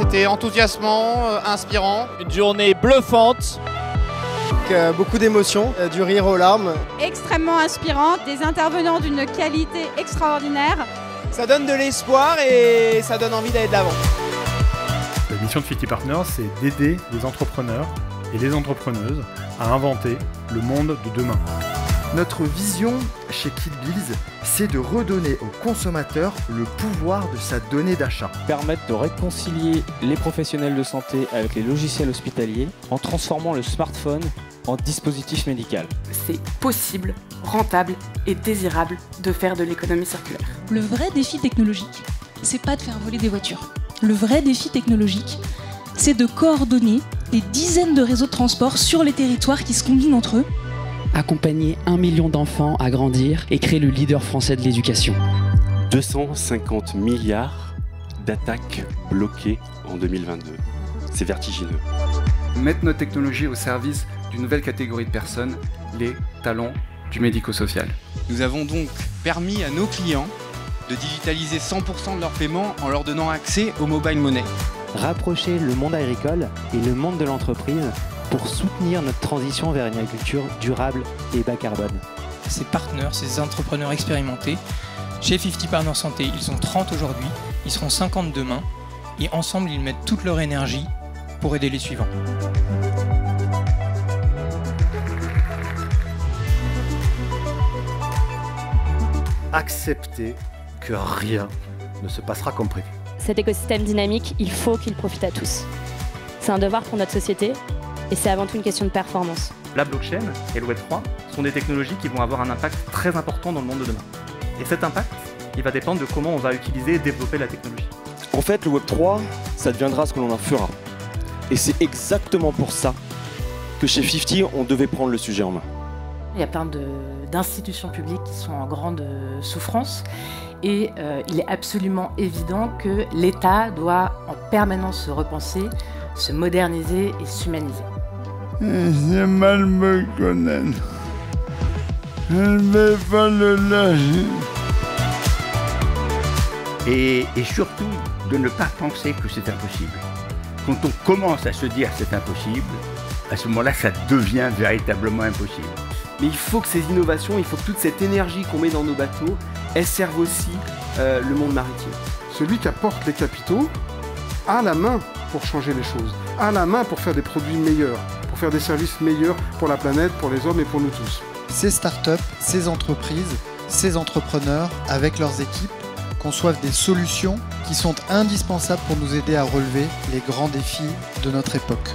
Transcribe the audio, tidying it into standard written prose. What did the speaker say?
C'était enthousiasmant, inspirant. Une journée bluffante. Beaucoup d'émotions, du rire aux larmes. Extrêmement inspirante, des intervenants d'une qualité extraordinaire. Ça donne de l'espoir et ça donne envie d'aller de l'avant. La mission de FIFTY Partners, c'est d'aider les entrepreneurs et les entrepreneuses à inventer le monde de demain. Notre vision chez KidBills, c'est de redonner au consommateur le pouvoir de sa donnée d'achat. Permettre de réconcilier les professionnels de santé avec les logiciels hospitaliers en transformant le smartphone en dispositif médical. C'est possible, rentable et désirable de faire de l'économie circulaire. Le vrai défi technologique, c'est pas de faire voler des voitures. Le vrai défi technologique, c'est de coordonner des dizaines de réseaux de transport sur les territoires qui se combinent entre eux. Accompagner 1 million d'enfants à grandir et créer le leader français de l'éducation. 250 milliards d'attaques bloquées en 2022. C'est vertigineux. Mettre nos technologies au service d'une nouvelle catégorie de personnes, les talents du médico-social. Nous avons donc permis à nos clients de digitaliser 100% de leurs paiements en leur donnant accès au mobile money. Rapprocher le monde agricole et le monde de l'entreprise pour soutenir notre transition vers une agriculture durable et bas carbone. Ces partenaires, ces entrepreneurs expérimentés, chez FIFTY Partners Santé, ils sont 30 aujourd'hui, ils seront 50 demain, et ensemble ils mettent toute leur énergie pour aider les suivants. Accepter que rien ne se passera comme prévu. Cet écosystème dynamique, il faut qu'il profite à tous. C'est un devoir pour notre société et c'est avant tout une question de performance. La blockchain et le Web3 sont des technologies qui vont avoir un impact très important dans le monde de demain. Et cet impact, il va dépendre de comment on va utiliser et développer la technologie. En fait, le Web3, ça deviendra ce que l'on en fera. Et c'est exactement pour ça que chez FIFTY, on devait prendre le sujet en main. Il y a plein d'institutions publiques qui sont en grande souffrance et il est absolument évident que l'État doit en permanence se repenser, se moderniser et s'humaniser. J'ai mal me connaître. Je ne vais pas le lâcher. Et surtout, de ne pas penser que c'est impossible. Quand on commence à se dire c'est impossible, à ce moment-là, ça devient véritablement impossible. Mais il faut que ces innovations, il faut que toute cette énergie qu'on met dans nos bateaux, elle serve aussi le monde maritime. Celui qui apporte les capitaux a la main pour changer les choses, a la main pour faire des produits meilleurs, pour faire des services meilleurs pour la planète, pour les hommes et pour nous tous. Ces startups, ces entreprises, ces entrepreneurs, avec leurs équipes, conçoivent des solutions qui sont indispensables pour nous aider à relever les grands défis de notre époque.